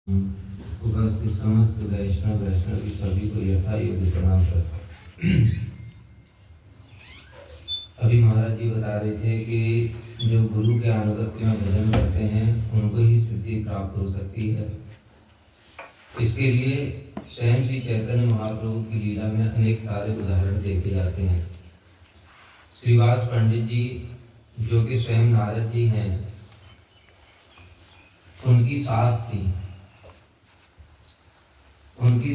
उपस्थित समस्त वैष्णवी सभी को यथा योग्य प्रणाम करता। अभी महाराज जी बता रहे थे कि जो गुरु के अनुगत्य में भजन करते हैं उनको ही सिद्धि प्राप्त हो सकती है। इसके लिए स्वयं श्री चैतन्य महाप्रभु की लीला में अनेक सारे उदाहरण देखे जाते हैं। श्रीवास पंडित जी जो कि स्वयं नारद जी हैं, उनकी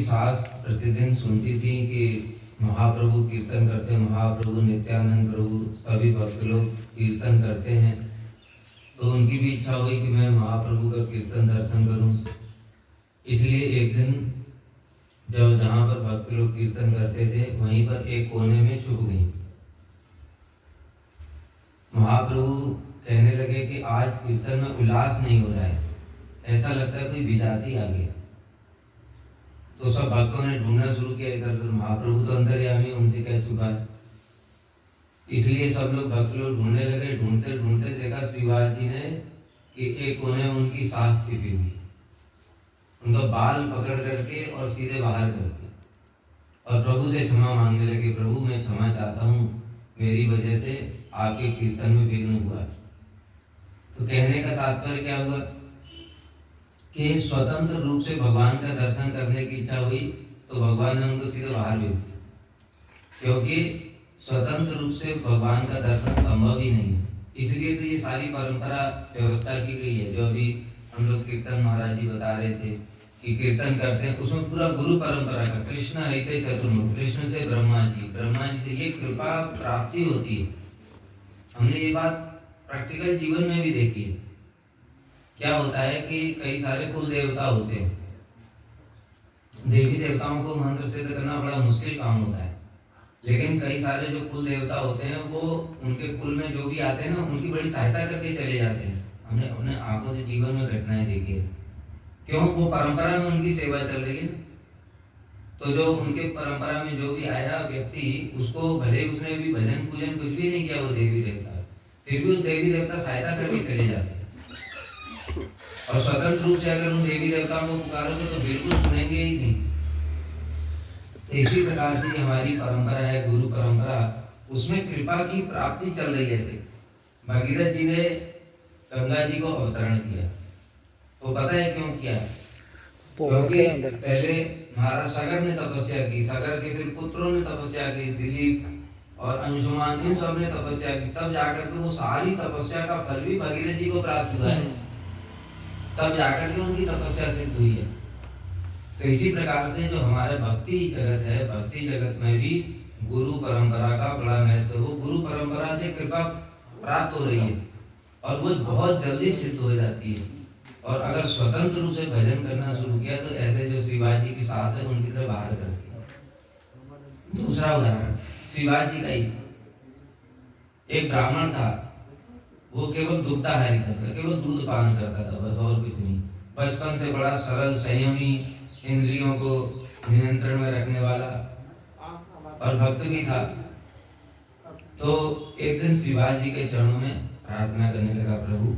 सास प्रतिदिन सुनती थी कि महाप्रभु कीर्तन करते, महाप्रभु नित्यानंद प्रभु सभी भक्त लोग कीर्तन करते हैं। तो उनकी भी इच्छा हुई कि मैं महाप्रभु का कीर्तन दर्शन करूं। इसलिए एक दिन जब जहाँ पर भक्त लोग कीर्तन करते थे वहीं पर एक कोने में छुप गई। महाप्रभु कहने लगे कि आज कीर्तन में उल्लास नहीं हो रहा है, ऐसा लगता है कोई विजाति आ गया। तो सब भक्तों ने ढूंढना शुरू किया, इधर उधर। महाप्रभु तो अंतर्यामी, उनसे क्या छुपा है। इसलिए सब लोग भक्त लोग ढूंढने लगे। ढूंढते ढूंढते देखा श्रीवास जी ने कि एक कोने में उनकी सास छिपी हुई, उनका बाल पकड़ करके और सीधे बाहर करके, और प्रभु से क्षमा मांगने लगे। प्रभु मैं क्षमा चाहता हूँ, मेरी वजह से आपके कीर्तन में विघ्न हुआ। तो कहने का तात्पर्य क्या हुआ कि स्वतंत्र रूप से भगवान का दर्शन करने की इच्छा हुई तो भगवान ने उनको सीधे बाहर भेज दिया, क्योंकि स्वतंत्र रूप से भगवान का दर्शन संभव ही नहीं है। इसलिए तो ये सारी परंपरा व्यवस्था की गई है। जो अभी हम लोग कीर्तन महाराज जी बता रहे थे कि कीर्तन करते हैं, उसमें पूरा गुरु परंपरा का कृष्ण हइते चतुर्मुख, कृष्ण से ब्रह्मा जी से ये कृपा प्राप्ति होती है। हमने ये बात प्रैक्टिकल जीवन में भी देखी है। क्या होता है कि कई सारे कुल देवता होते हैं, देवी देवताओं को मंत्र सिद्ध करना बड़ा मुश्किल काम होता है। लेकिन कई सारे जो कुल देवता होते हैं वो उनके कुल में जो भी आते हैं ना, उनकी बड़ी सहायता करके चले जाते हैं। हमने अपने आंखों से जीवन में घटनाएं देखी है। क्यों? वो परंपरा में उनकी सेवा चल रही है। तो जो उनके परंपरा में जो भी आया व्यक्ति, उसको भले उसने भी भजन पूजन कुछ भी नहीं किया, वो देवी देवता, फिर भी उस देवी देवता सहायता करके चले जाते हैं। और स्वतंत्र रूप से अगर उन देवी देवताओं को पुकारोगे तो बिल्कुल सुनेंगे ही नहीं। इसी प्रकार से हमारी परंपरा है, गुरु परंपरा, उसमें कृपा की प्राप्ति चल रही है। भगीरथ जी ने गंगा जी को अवतरण किया, तो पता है क्यों किया? क्योंकि पहले महाराज सागर ने तपस्या की, सागर के फिर पुत्रों ने तपस्या की, दिलीप और अंशुमान, इन सब ने तपस्या की। तब जाकर के वो सारी तपस्या का फल भी भगीरथ जी को प्राप्त हुआ है। तब जाकर के उनकी तपस्या सिद्ध हुई है। तो इसी प्रकार से जो हमारा भक्ति जगत है, भक्ति जगत में भी गुरु परंपरा का बड़ा महत्व। वो गुरु परंपरा से कृपा प्राप्त हो रही है और वो बहुत जल्दी सिद्ध हो जाती है। और अगर स्वतंत्र रूप से भजन करना शुरू किया तो ऐसे जो श्रीवास जी की सास है उनकी तरफ बाहर करती है। दूसरा उदाहरण श्रीवास जी का ही, एक ब्राह्मण था, वो केवल दुग्धाहारी था, केवल दूध पान करता था, बस और कुछ नहीं। बचपन से बड़ा सरल, संयमी, इंद्रियों को नियंत्रण में रखने वाला और भक्त भी था। तो एक दिन श्रीवास जी के चरणों में प्रार्थना करने लगा, प्रभु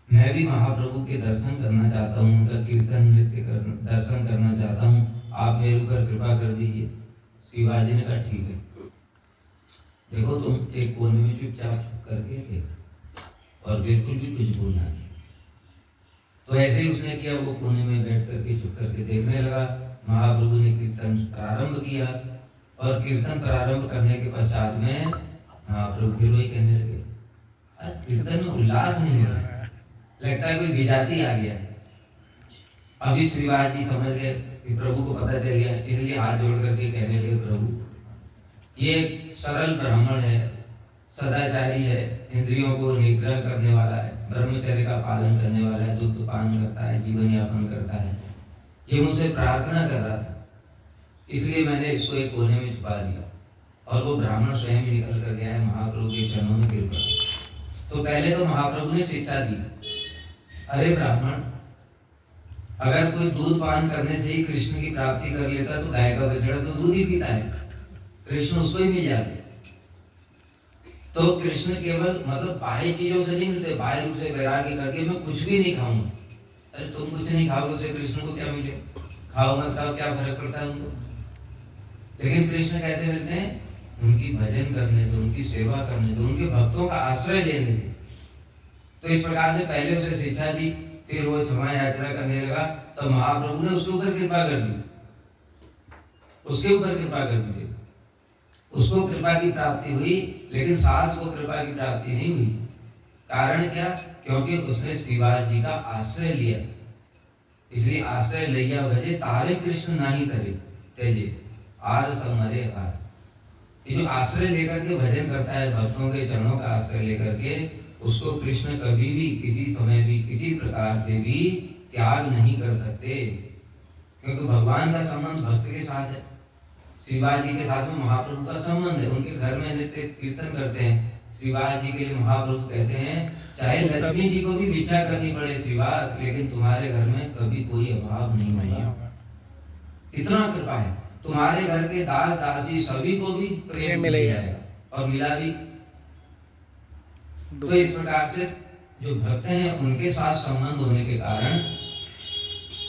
मैं भी महाप्रभु के दर्शन करना चाहता हूँ, उनका कीर्तन नृत्य दर्शन करना चाहता हूँ, आप मेरे ऊपर कृपा कर दीजिए। श्रीवास जी ने कहा ठीक है, देखो तुम एक कोने में चुपचाप करके थे और बिल्कुल भी कुछ बोलना नहीं। तो ऐसे ही उसने किया, वो कोने में बैठ करके चुप करके देखने लगा। महाप्रभु ने कीर्तन प्रारंभ किया और कीर्तन प्रारंभ करने के पश्चात में महाप्रभु फिर वही कहने लगे, आज कीर्तन में उल्लास नहीं हो रहा, लगता है कोई विजाति आ गया। अभी श्रीवास जी समझ गए कि प्रभु को पता चल गया, इसलिए हाथ जोड़ करके कहने लगे, प्रभु ये सरल ब्राह्मण है, सदाचारी है, इंद्रियों को निग्रह करने वाला है, ब्रह्मचर्य का पालन करने वाला है, दूध पान करता है, जीवन यापन करता है, ये मुझसे प्रार्थना कर रहा था, इसलिए मैंने इसको एक कोने में छुपा दिया। और वो ब्राह्मण स्वयं ही निकल कर गया है, महाप्रभु के चरणों में गिर पड़ा। तो पहले तो महाप्रभु ने शिक्षा दी, अरे ब्राह्मण, अगर कोई दूध पान करने से ही कृष्ण की प्राप्ति कर लेता तो गाय का बछड़ा तो दूध ही पीता है, कृष्ण उसको ही मिल जाते। तो कृष्ण केवल मतलब बाह्य चीजों से नहीं मिलते, बाह्य रूप से वैराग्य करके मैं कुछ भी नहीं खाऊंगा, अरे तुम कुछ नहीं खाओगे उसे कृष्ण को क्या मिले, खाओ मत खाओ क्या फर्क पड़ता है उनको। लेकिन कृष्ण कैसे मिलते हैं, उनकी भजन करने से, उनकी सेवा करने से, उनके भक्तों का आश्रय लेने से। तो इस प्रकार से पहले उसे शिक्षा दी, फिर वो क्षमा याचना करने लगा, तो महाप्रभु ने उसके ऊपर कृपा कर दी, उसके ऊपर कृपा कर दी। उसको कृपा की प्राप्ति हुई, लेकिन सास को कृपा की प्राप्ति नहीं हुई। कारण क्या, क्योंकि उसने श्रीवास जी का आश्रय लिया। इसलिए आश्रय लिया भजे तारे कृष्ण नहीं करे तेजे आर समरे आर। ये जो आश्रय लेकर के भजन करता है, भक्तों के चरणों का आश्रय लेकर के, उसको कृष्ण कभी भी, किसी समय भी, किसी प्रकार से भी त्याग नहीं कर सकते। क्योंकि भगवान का संबंध भक्त के साथ है, श्रीवास जी के साथ में महाप्रभु का संबंध है। उनके घर में नृत्य कीर्तन करते हैं। श्रीवास जी के लिए महाप्रभु कहते हैं, चाहे लक्ष्मी जी को भी भिक्षा करनी पड़े श्रीवास, लेकिन तुम्हारे घर में कभी कोई अभाव नहीं होगा। इतना कृपा है, तुम्हारे घर के दास दासी सभी को भी प्रेम मिल जाएगा, और मिला भी। तो इस प्रकार से जो भक्त हैं उनके साथ संबंध होने के कारण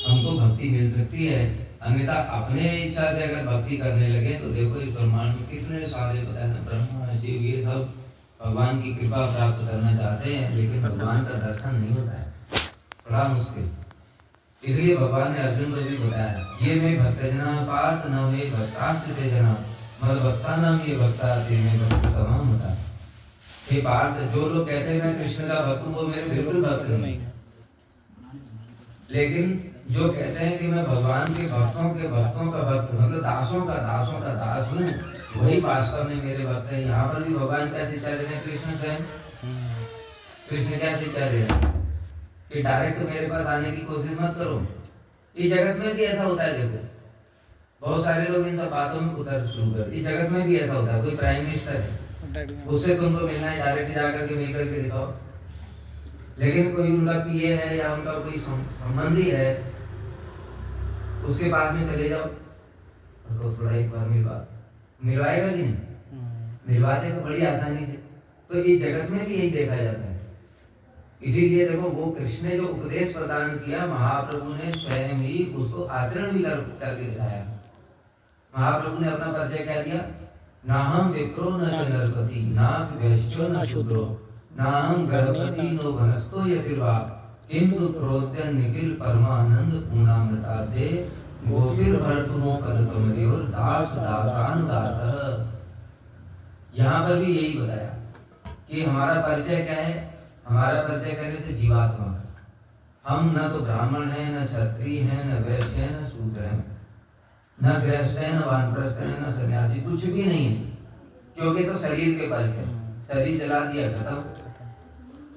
हमको भक्ति मिल सकती है। अन्यथा अपने इच्छा से अगर भक्ति करने लगे तो देखो इस ब्रह्मांड में कितने सारे पता है, ब्रह्मा शिव ये सब भगवान की कृपा प्राप्त करना चाहते हैं, लेकिन भगवान का दर्शन नहीं होता है, बड़ा मुश्किल। इसलिए भगवान ने अर्जुन को भी बताया, ये मैं भक्त जना पार्थ न वे भक्ताश्रित जना मद भक्ता नाम ये भक्ता ते में भक्त तमाम होता। हे पार्थ, जो लोग कहते हैं मैं कृष्ण का भक्त हूँ, वो मेरे बिल्कुल भक्त नहीं। लेकिन जो कहते हैं कि मैं भगवान के भक्तों का भक्त हूँ, मतलब दासों का दास हूँ, वही वास्तव में मेरे भक्त है। यहाँ पर भी भगवान क्या शिक्षा दे रहे हैं, कृष्ण स्वयं, कृष्ण क्या शिक्षा दे रहे हैं कि डायरेक्ट मेरे पास आने की कोशिश मत करो। इस जगत में भी ऐसा होता है, देखो बहुत सारे लोग इन सब बातों में उतर शुरू कर, इस जगत में भी ऐसा होता है। कोई प्राइम मिनिस्टर है, उससे तुमको मिलना है, डायरेक्ट जाकर के मिल करके दिखाओ। लेकिन कोई उनका पीए है या उनका कोई संबंधी है, उसके पास में चले जाओ, उनको थोड़ा एक बार मिलवाएगा कि नहीं, मिलवाते तो बड़ी आसानी से। तो इस जगत में भी यही देखा जाता है। इसीलिए देखो वो कृष्ण ने जो उपदेश प्रदान किया, महाप्रभु ने स्वयं ही उसको आचरण भी करके दिखाया। महाप्रभु ने अपना परिचय क्या दिया, ना हम विप्रो न नरपति ना वैश्यो न शूद्रो ना हम गणपति नो वनस्तो यतिर्वा किंतु प्रोद्यन निखिल परमानंद पूर्णामृताब्दे गोपीर भर्तुमो पद कमरियोर दास दासानुदास। यहाँ पर भी यही बताया कि हमारा परिचय क्या है। हमारा परिचय करने से जीवात्मा, हम न तो ब्राह्मण हैं, न क्षत्रिय हैं, न वैश्य हैं, न शूद्र हैं, न गृहस्थ हैं, न वानप्रस्थ हैं, न सन्यासी, कुछ भी नहीं है। क्योंकि तो शरीर के परिचय, शरीर जला दिया खत्म।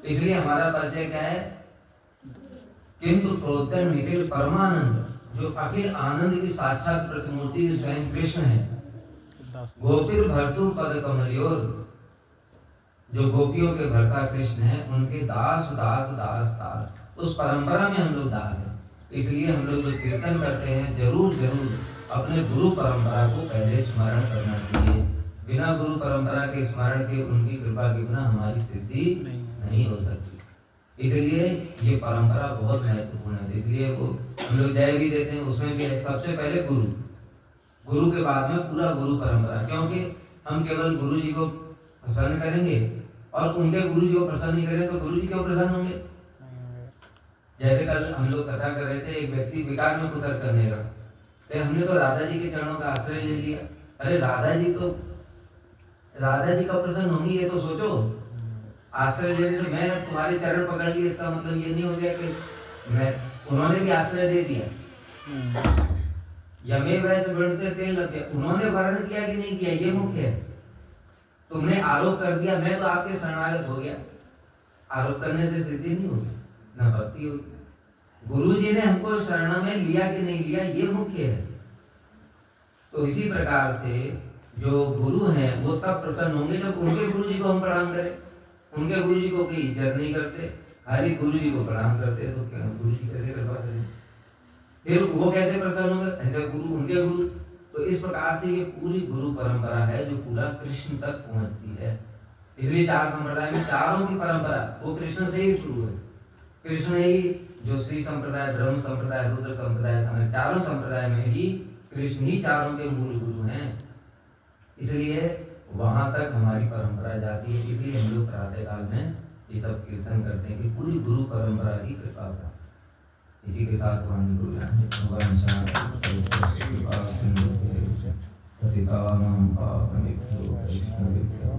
इसलिए हमारा परिचय क्या है, किंतु प्रोद्यन निखिल परमानंद, जो अखिल आनंद की साक्षात प्रतिमूर्ति स्वयं कृष्ण है। गोपीर भर्तु पद कमलियोर, जो गोपियों के भर्ता कृष्ण है, उनके दास दास दास दास, उस परंपरा में हम लोग दास हैं। इसलिए हम लोग जो कीर्तन करते हैं, जरूर जरूर अपने गुरु परंपरा को पहले स्मरण करना चाहिए। बिना गुरु परंपरा के स्मरण के, उनकी कृपा के बिना हमारी सिद्धि नहीं हो सकती। इसलिए ये परंपरा बहुत महत्वपूर्ण है। इसलिए वो हम लोग जय भी देते हैं, उसमें भी सबसे पहले गुरु के बाद में पूरा गुरु परंपरा। क्योंकि हम केवल गुरु जी को प्रसन्न करेंगे और उनके गुरु जी को प्रसन्न नहीं करें तो गुरु जी क्यों प्रसन्न होंगे। जैसे कल हम लोग कथा कर रहे थे, एक व्यक्ति विकार में कुतर करने लगा, तो हमने तो राधा जी के चरणों का आश्रय ले लिया। अरे राधा जी का प्रसन्न होंगी, ये तो सोचो। आश्रय लेने से मैं तुम्हारे चरण पकड़ लिए, इसका मतलब ये नहीं हो गया कि उन्होंने भी आश्रय दे दिया। यमे वैसे बढ़ते तेल लग गया, उन्होंने वर्ण किया कि नहीं किया, ये मुख्य है। तुमने आरोप कर दिया, मैं तो आपके शरणागत हो गया। आरोप करने से सिद्धि नहीं होगी, न भक्ति होगी। गुरु जी ने हमको शरण में लिया कि नहीं लिया, ये मुख्य है। तो इसी प्रकार से जो गुरु हैं वो तब प्रसन्न होंगे जब उनके गुरु जी को हम प्रणाम करें। उनके गुरु जी को कोई इज्जत नहीं करते, खाली गुरु जी को प्रणाम करते, तो क्या गुरु जी कैसे कृपा करें, फिर वो कैसे प्रसन्न होंगे, ऐसे गुरु उनके गुरु। तो इस प्रकार से ये पूरी गुरु परंपरा है जो पूरा कृष्ण तक पहुंचती है। इसलिए चार संप्रदाय में चारों की परंपरा वो कृष्ण से ही शुरू है। कृष्ण ने ही जो श्री संप्रदाय, ब्रह्म संप्रदाय, रुद्र संप्रदाय, चारों संप्रदाय में ही कृष्ण ही चारों के मूल गुरु हैं। इसलिए वहां तक हमारी परंपरा जाती है। इसलिए हम लोग प्रातः काल में ये सब कीर्तन करते हैं कि पूरी गुरु परंपरा की कृपा हो। इसी के साथ वाणी को भगवान पतितानां पावनेभ्यो वैष्णवेभ्यो